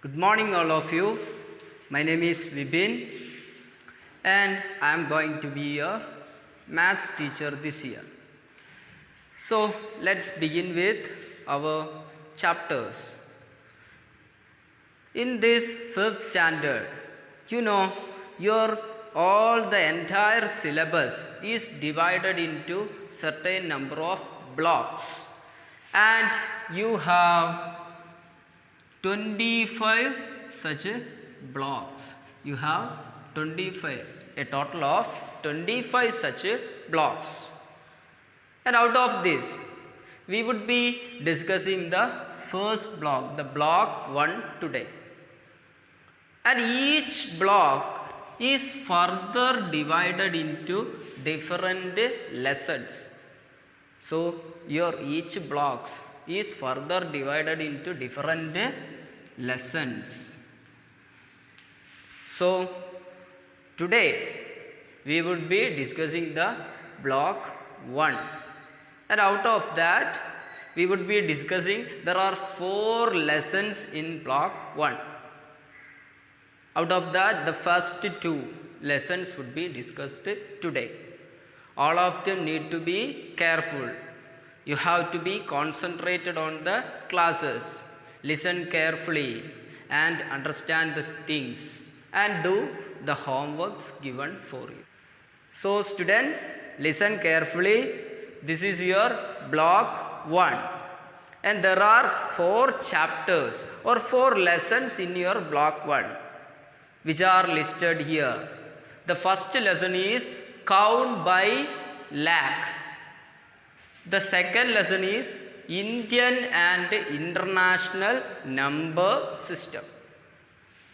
Good morning, all of you. My name is Vibin, and I am going to be your maths teacher this year. So, let's begin with our chapters. In this fifth standard, your all the entire syllabus is divided into certain number of blocks, and you have 25 such blocks. You have 25, a total of 25 such blocks. And out of this, we would be discussing the first block, the block 1 today. And each block is further divided into different lessons. So, your each blocks is further divided into different lessons. So, today we would be discussing the block 1, and out of that we would be discussing there are 4 lessons in block 1. Out of that, the first 2 lessons would be discussed today. All of them need to be careful. You have to be concentrated on the classes, listen carefully and understand the things and do the homeworks given for you. So students, listen carefully. This is your block 1, and there are 4 chapters or 4 lessons in your block 1 which are listed here. The first lesson is count by lakh. The second lesson is Indian and International Number System.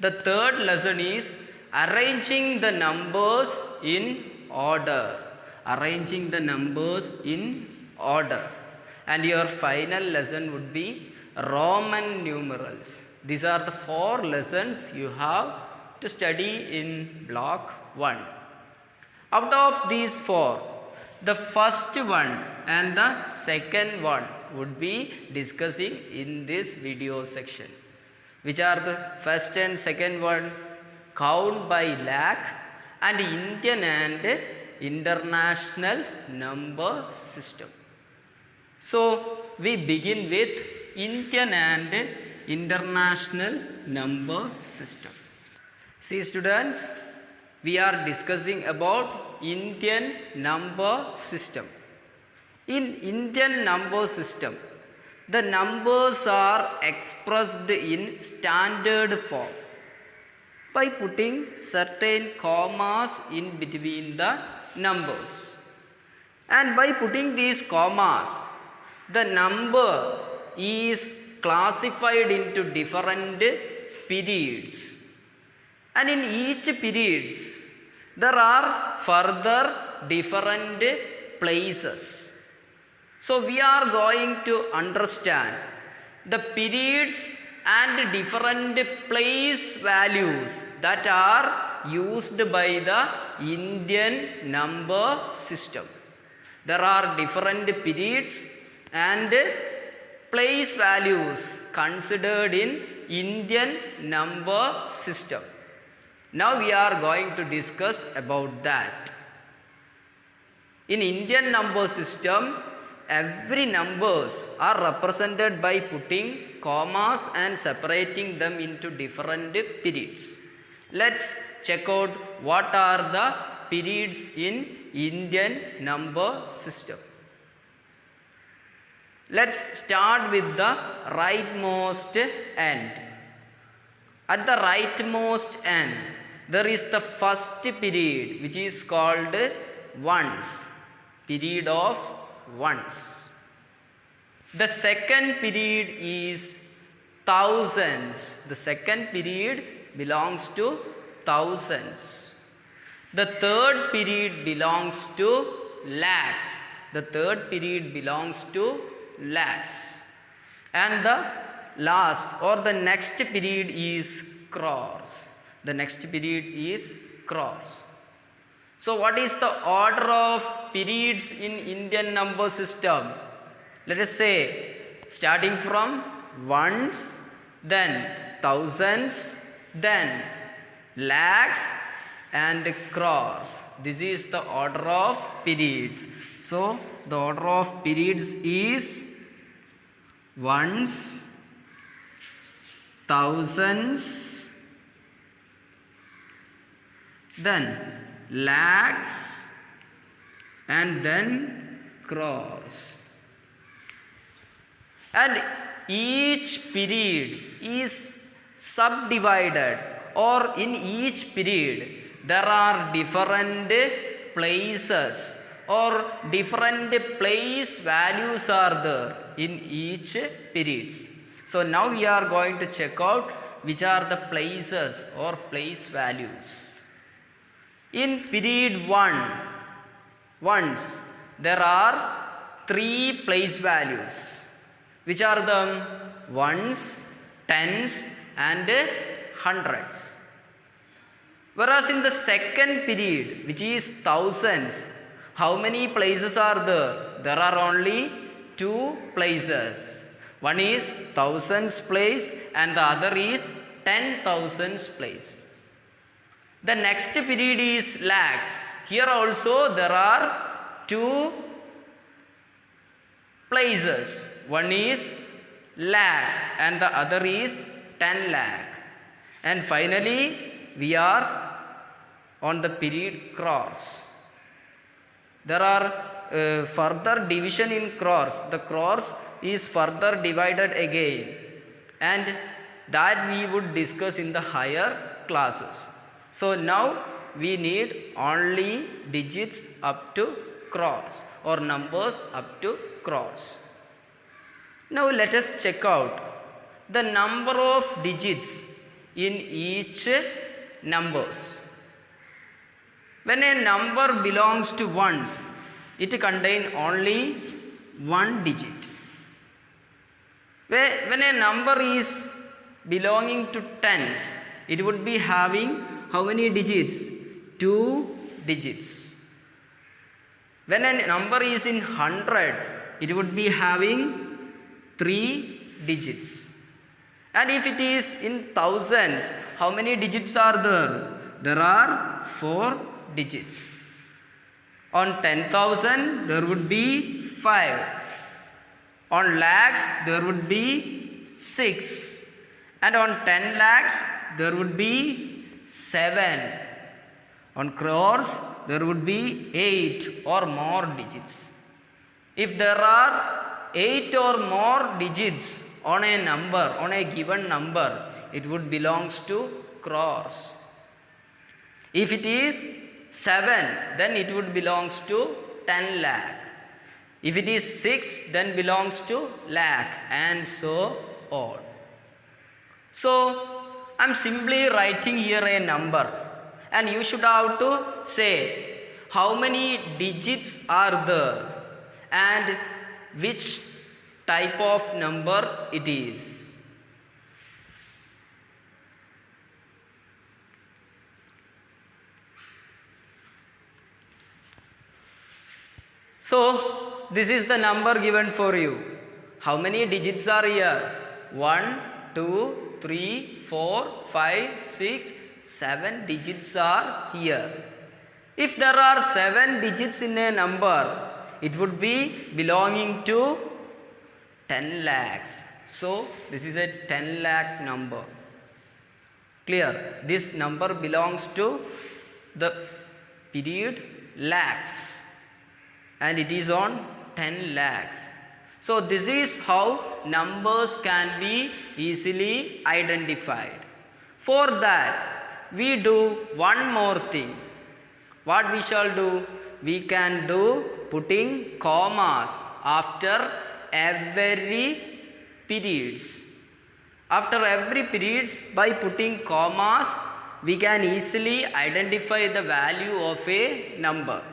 The third lesson is arranging the numbers in order. Arranging the numbers in order. And your final lesson would be Roman numerals. These are the 4 lessons you have to study in block 1. Out of these 4, the first one and the second one would be discussing in this video section. Which are the first and second one? Count by lakh and Indian and International Number System. So, we begin with Indian and International Number System. See students, we are discussing about Indian number system. In Indian number system, the numbers are expressed in standard form by putting certain commas in between the numbers. And by putting these commas, the number is classified into different periods. And in each periods, there are further different places. So we are going to understand the periods and different place values that are used by the Indian number system. There are different periods and place values considered in Indian number system. Now we are going to discuss about that. In Indian number system, every numbers are represented by putting commas and separating them into different periods. Let's check out what are the periods in Indian number system. Let's start with the rightmost end. At the rightmost end, there is the first period which is called ones, period of ones. The second period is thousands. The second period belongs to thousands. The third period belongs to lakhs. The third period belongs to lakhs. And the last or the next period is crores. The next period is crores. So what is the order of periods in Indian number system? Let us say starting from ones, then thousands, then lakhs and crores. This is the order of periods. So the order of periods is ones, thousands, then lakhs and then crores. And each period is subdivided, or in each period there are different places or different place values are there in each periods. So now we are going to check out which are the places or place values. In period 1, ones, there are 3 place values. Which are them? Ones, tens and hundreds. Whereas in the second period, which is thousands, how many places are there? There are only 2 places. One is thousands place and the other is 10,000s place. The next period is lakhs. Here also there are 2 places. One is lakh and the other is 10 lakh. And finally we are on the period crores. There are further division in crores. The crores is further divided again, and that we would discuss in the higher classes. So now we need only digits up to crores or numbers up to crores. Now let us check out the number of digits in each numbers. When a number belongs to ones, it contains only 1 digit. When a number is belonging to tens, it would be having how many digits? 2 digits. When a number is in hundreds, it would be having 3 digits. And if it is in thousands, how many digits are there? There are 4 digits. On 10,000 there would be 5. On lakhs there would be 6. And on 10 lakhs there would be 7. On crores there would be 8 or more digits. If there are 8 or more digits on a number, on a given number, it would belongs to crores. If it is 7, then it would belongs to 10 lakh. If it is 6, then belongs to lakh, and so on. So I am simply writing here a number, and you should have to say how many digits are there and which type of number it is. So this is the number given for you. How many digits are here? 1, 2, 3, 4, 5, 6, 7 digits are here. If there are 7 digits in a number, it would be belonging to 10 lakhs. So this is a 10 lakh number. Clear? This number belongs to the period lakhs, and it is on 10 lakhs. So this is how numbers can be easily identified. For that we do one more thing. What we shall do? We can do putting commas after every periods. After every periods, by putting commas, we can easily identify the value of a number.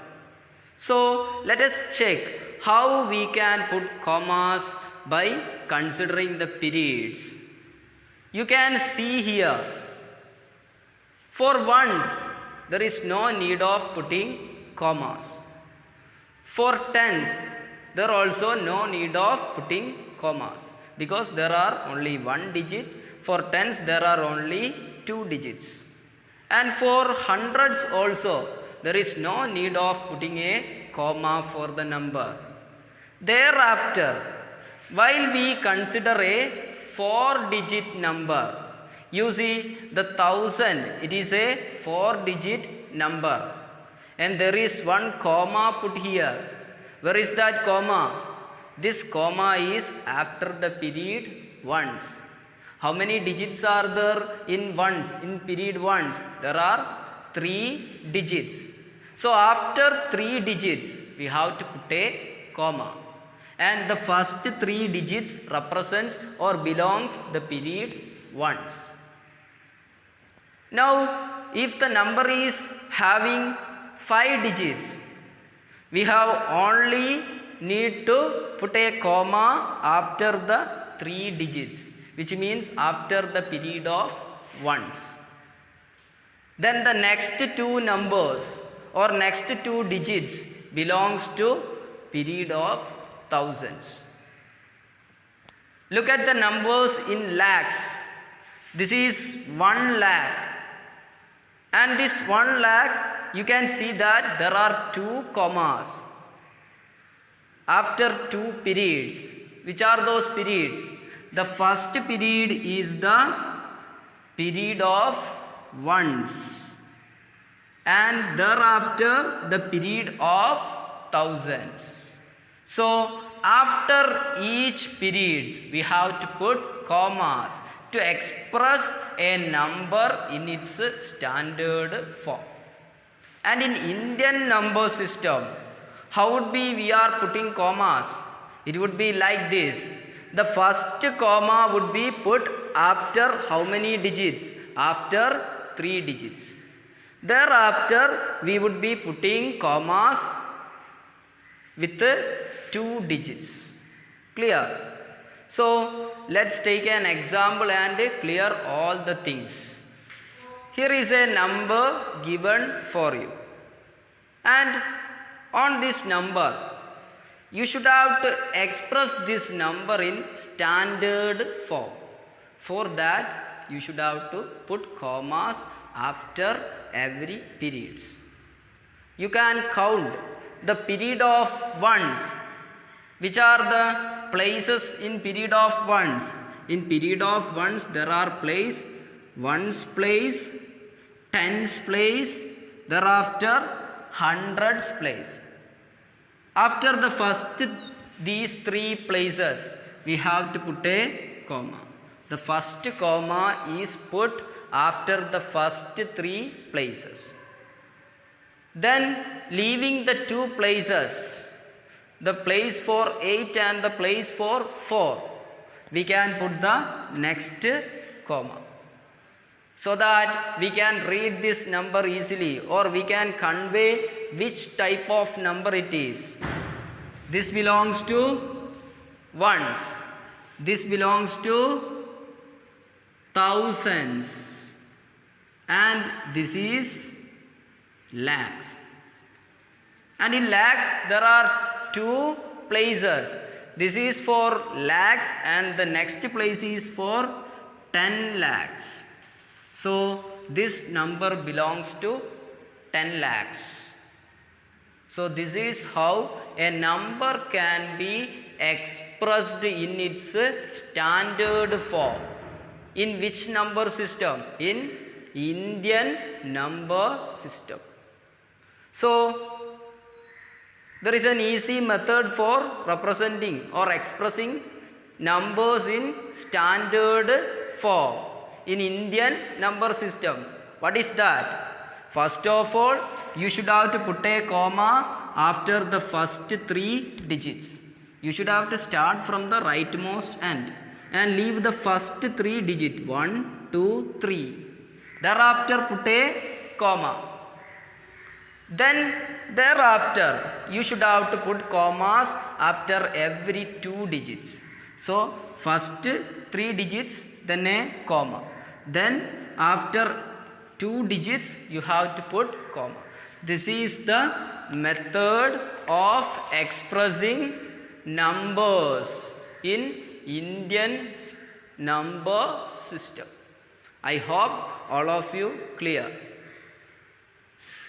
So let us check how we can put commas by considering the periods. You can see here, for ones there is no need of putting commas. For tens there also no need of putting commas, because there are only one digit. For tens there are only two digits. And for hundreds also there is no need of putting a comma for the number. Thereafter, while we consider a 4-digit number, you see the 1000, it is a 4-digit number, and there is one comma put here. Where is that comma? This comma is after the period ones. How many digits are there in ones, in period ones? There are 3 digits. So after 3 digits we have to put a comma, and the first 3 digits represents or belongs the period ones. Now if the number is having 5 digits, we have only need to put a comma after the 3 digits, which means after the period of ones. Then the next 2 numbers or next 2 digits belongs to period of thousands. Look at the numbers in lakhs. This is 1 lakh, and this 1 lakh, you can see that there are 2 commas after 2 periods. Which are those periods? The first period is the period of ones, and thereafter the period of thousands. So after each periods we have to put commas to express a number in its standard form. And in Indian number system, how would be we are putting commas? It would be like this. The first comma would be put after how many digits? After 3 digits. Thereafter we would be putting commas with 2 digits. Clear? So let's take an example and clear all the things. Here is a number given for you, and on this number you should have to express this number in standard form. For that you should have to put commas after every periods. You can count the period of ones. Which are the places in period of ones? In period of ones there are place, ones place, tens place, thereafter hundreds place. After the first these 3 places we have to put a comma. The first comma is put after the first 3 places. Then leaving the 2 places, the place for 8 and the place for 4, we can put the next comma, so that we can read this number easily, or we can convey which type of number it is. This belongs to ones, this belongs to thousands, and this is lakhs. And in lakhs there are 2 places. This is for lakhs and the next place is for 10 lakhs. So this number belongs to 10 lakhs. So this is how a number can be expressed in its standard form. In which number system? In Indian number system. So there is an easy method for representing or expressing numbers in standard form in Indian number system. What is that? First of all, you should have to put a comma after the first 3 digits. You should have to start from the rightmost end and leave the first 3 digit 1, 2, 3. Thereafter put a comma. Then thereafter you should have to put commas after every 2 digits. So first 3 digits, then a comma. Then after 2 digits you have to put comma. This is the method of expressing numbers in Indian number system. I hope all of you clear.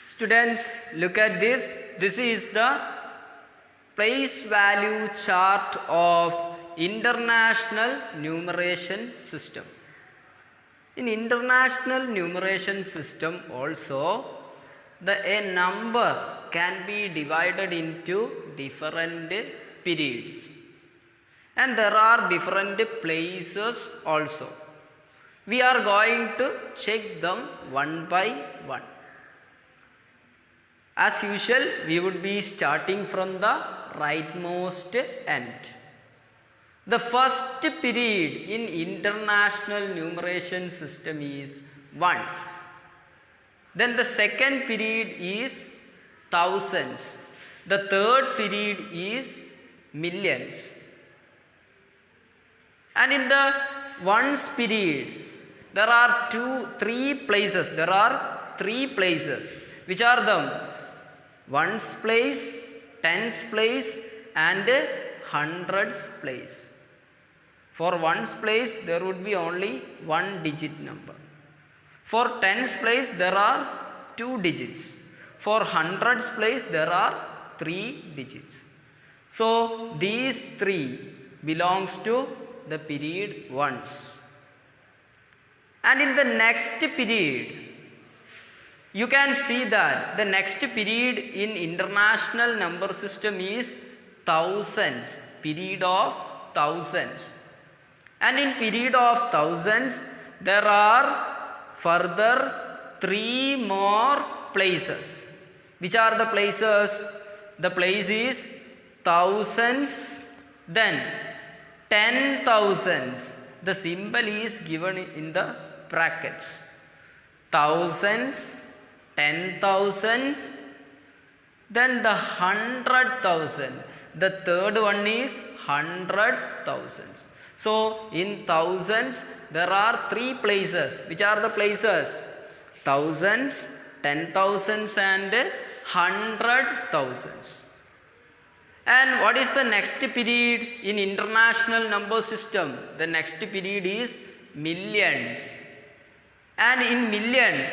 Students, look at this. This is the place value chart of International Numeration System. In International Numeration System also, a number can be divided into different periods, and there are different places also. We are going to check them one by one. As usual, we would be starting from the rightmost end. The first period in International Numeration System is ones. Then the second period is thousands. The third period is millions. And in the ones period, there are three places. There are three places. Which are them? Ones place, tens place, and hundreds place. For ones place, there would be only one digit number. For tens place, there are 2 digits. For hundreds place, there are 3 digits. So these three belongs to the period ones. And in the next period, you can see that the next period in International Number System is thousands, period of thousands. And in period of thousands, there are further 3 more places. Which are the places? The place is thousands, then 10,000s. The symbol is given in the brackets. Thousands, 10,000s, then the 100,000. The third one is 100,000s. So in thousands, there are 3 places. Which are the places? Thousands, 10,000s, and 100,000s. And what is the next period in International Number System? The next period is millions. And in millions,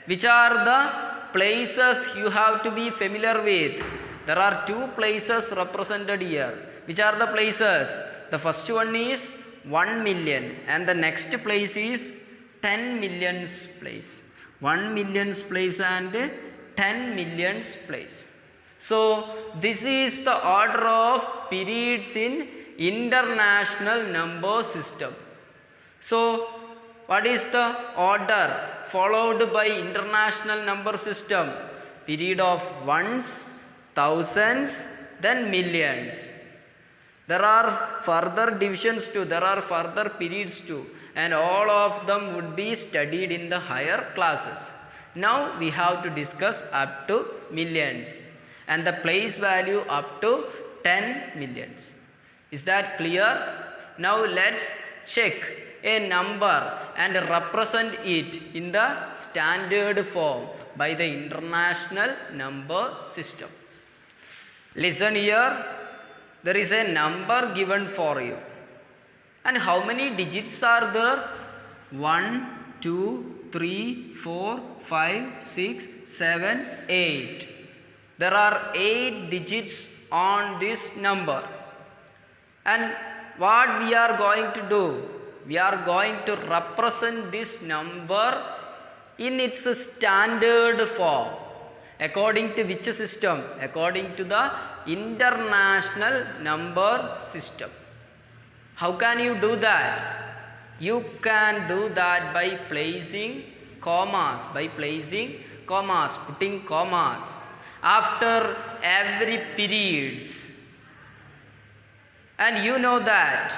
which are the places you have to be familiar with? There are 2 places represented here. Which are the places? The first one is 1 million, and the next place is 10 millions place. 1 millions place and 10 millions place. So this is the order of periods in International Number System. So what is the order followed by International Number System? Period of ones, thousands, then millions. There are further divisions too, there are further periods too, and all of them would be studied in the higher classes. Now we have to discuss up to millions and the place value up to 10 millions. Is that clear? Now let's check a number and represent it in the standard form by the International Number System. Listen here. There is a number given for you. And how many digits are there? 1, 2, 3, 4, 5, 6, 7, 8. There are 8 digits on this number. And what we are going to do? We are going to represent this number in its standard form. According to which system? According to the International Number System. How can you do that? You can do that by placing commas, putting commas after every periods. And you know that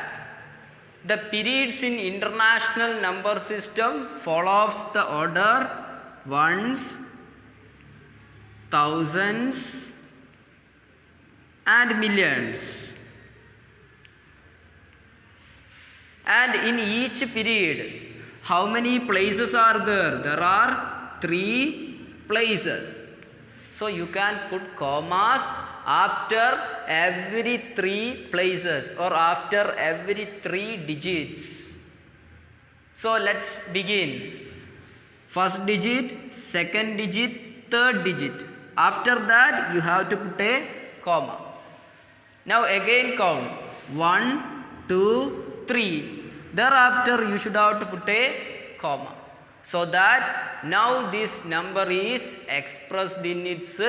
the periods in International Number System follows the order ones, thousands, and millions. And in each period, how many places are there? There are 3 places. So you can put commas after every 3 places or after every 3 digits. So let's begin. First digit, second digit, third digit. After that you have to put a comma. Now again count 1, 2, 3. Thereafter you should have to put a comma. So that now this number is expressed in its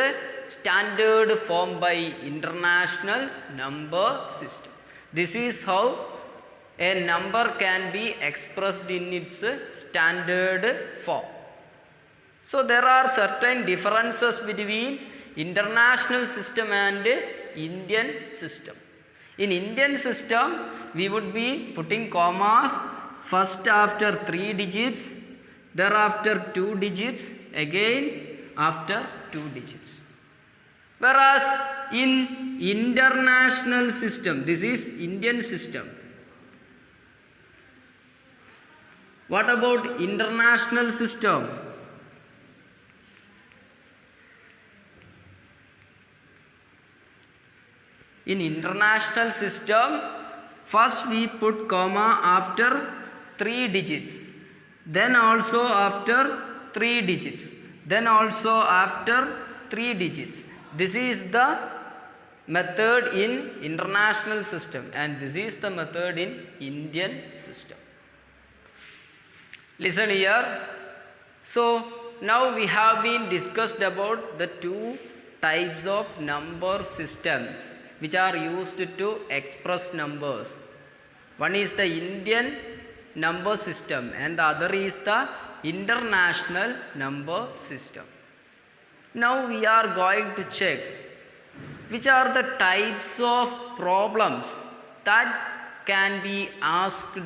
standard form by International Number System. This is how a number can be expressed in its standard form. So there are certain differences between international system and Indian system. In Indian system, we would be putting commas first after 3 digits, thereafter 2 digits, again after 2 digits. Whereas in international system, this is Indian system. What about international system? In international system, first we put comma after 3 digits, then also after 3 digits, then also after 3 digits. This is the method in international system and this is the method in Indian system. Listen here. So now we have been discussed about the two types of number systems which are used to express numbers. One is the Indian number system and the other is the international number system. Now we are going to check which are the types of problems that can be asked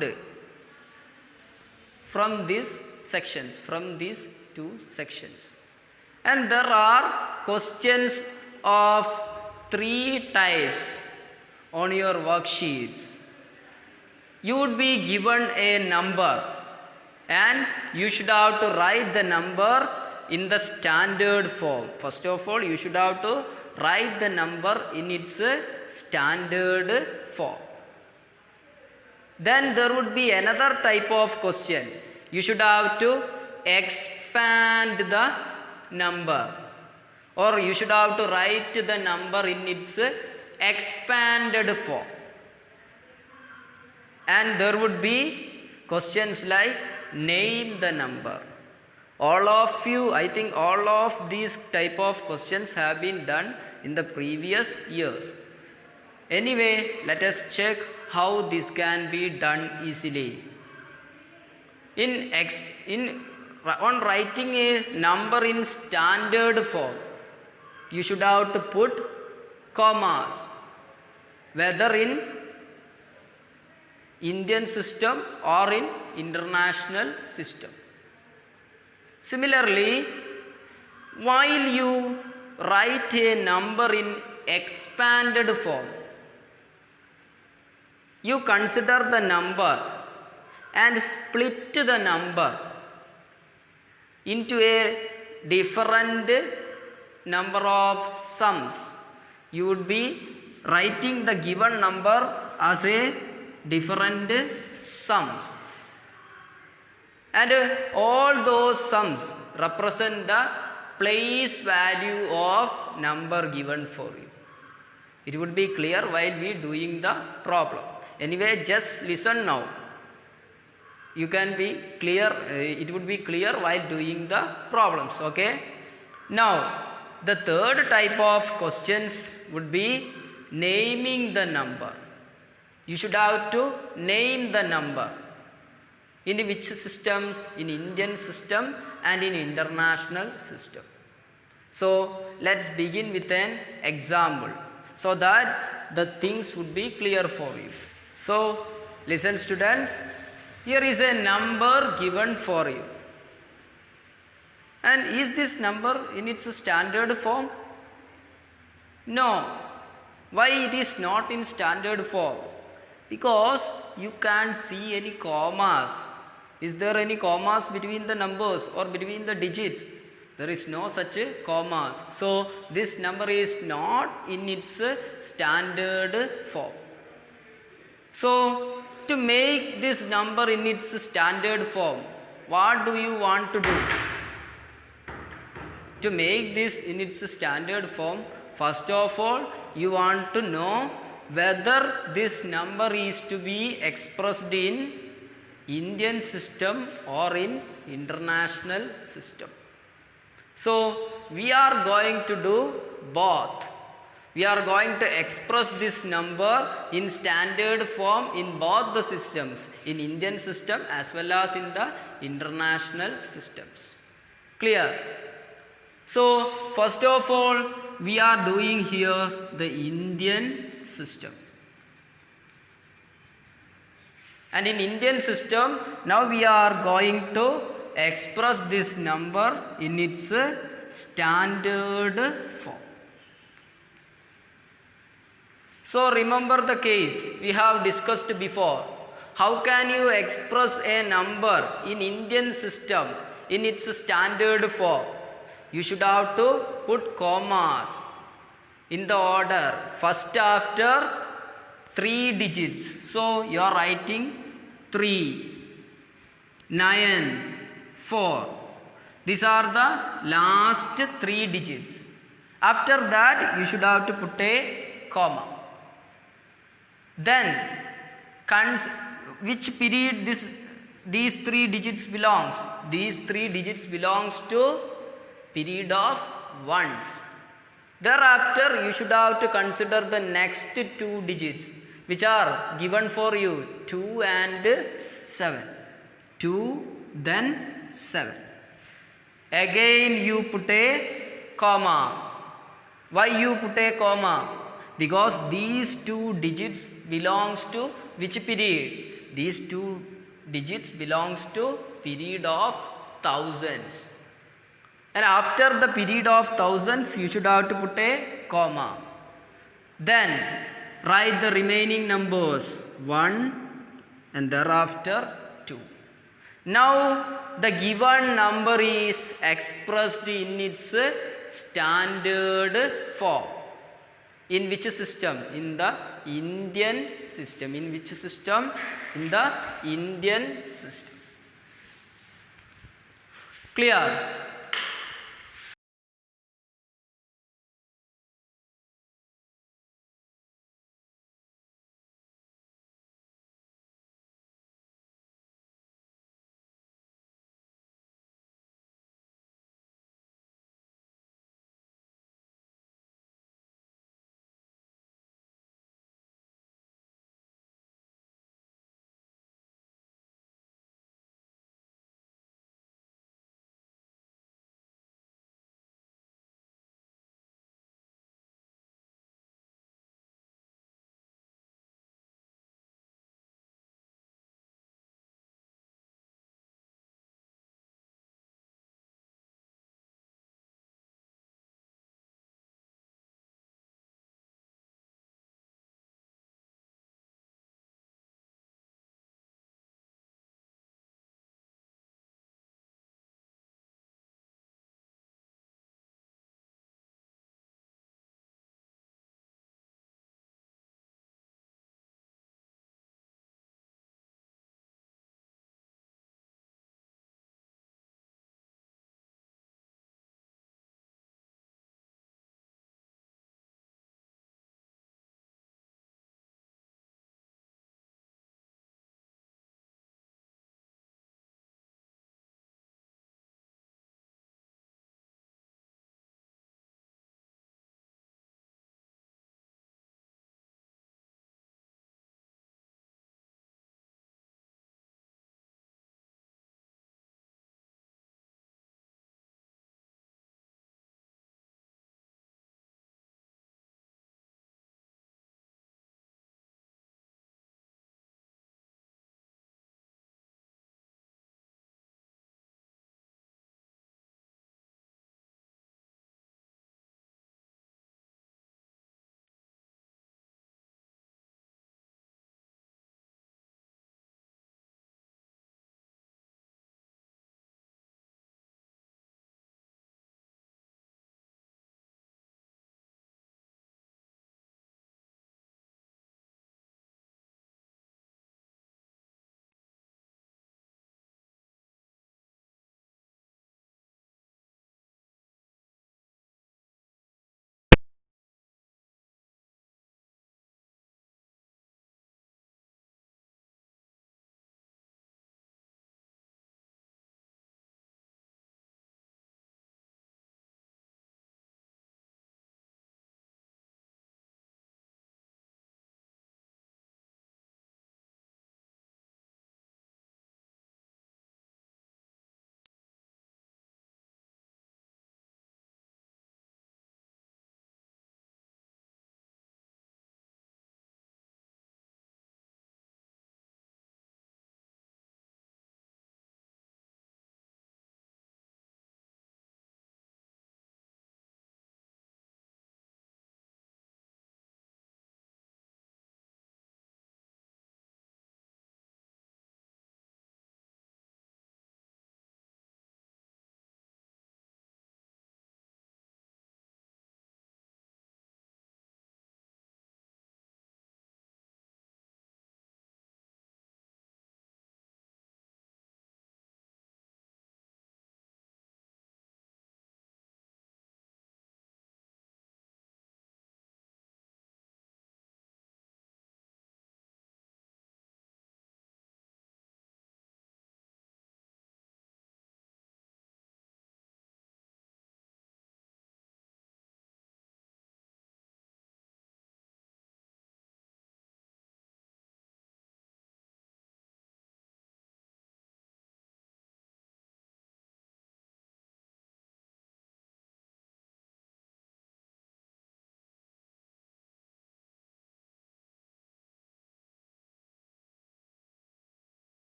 from these sections, from these two sections. And there are questions of 3 types on your worksheets. You would be given a number and you should have to write the number in the standard form. First of all, you should have to write the number in its standard form. Then there would be another type of question. You should have to expand the number, or you should have to write the number in its expanded form. And there would be questions like name the number. All of you, I think all of these type of questions have been done in the previous years. Anyway, let us check how this can be done easily. On writing a number in standard form, you should have to put commas, whether in Indian system or in international system. Similarly, while you write a number in expanded form, you consider the number and split the number into a different number of sums. You would be writing the given number as a different sums. And all those sums represent the place value of number given for you. It would be clear while we doing the problem. Anyway, just listen now. You can be clear, it would be clear while doing the problems, okay? Now, the third type of questions would be naming the number. You should have to name the number. In which systems? In Indian system and in international system. So, let's begin with an example so that the things would be clear for you. So, listen students, here is a number given for you. And is this number in its standard form? No. Why it is not in standard form? Because you can't see any commas. Is there any commas between the numbers or between the digits? There is no such commas. So this number is not in its standard form. So to make this number in its standard form, what do you want to do? To make this in its standard form, first of all, you want to know whether this number is to be expressed in Indian system or in international system. So we are going to do both. We are going to express this number in standard form in both the systems, in Indian system as well as in the international systems. Clear? So first of all, we are doing here the Indian system. And in Indian system, now we are going to express this number in its standard form. So remember the case we have discussed before. How can you express a number in Indian system in its standard form? You should have to put commas in the order first after 3 digits. So you are writing 3, 9, 4. These are the last 3 digits. After that you should have to put a comma. Then which period these 3 digits belongs? These 3 digits belongs to period of ones. Thereafter you should have to consider the next 2 digits which are given for you, 2 and 7. 2 then 7. Again you put a comma. Why you put a comma? Because these 2 digits belongs to which period? These 2 digits belongs to period of thousands. And after the period of thousands, you should have to put a comma. Then write the remaining numbers 1 and thereafter 2. Now the given number is expressed in its standard form. In which system? In the Indian system. In which system? In the Indian system. Clear?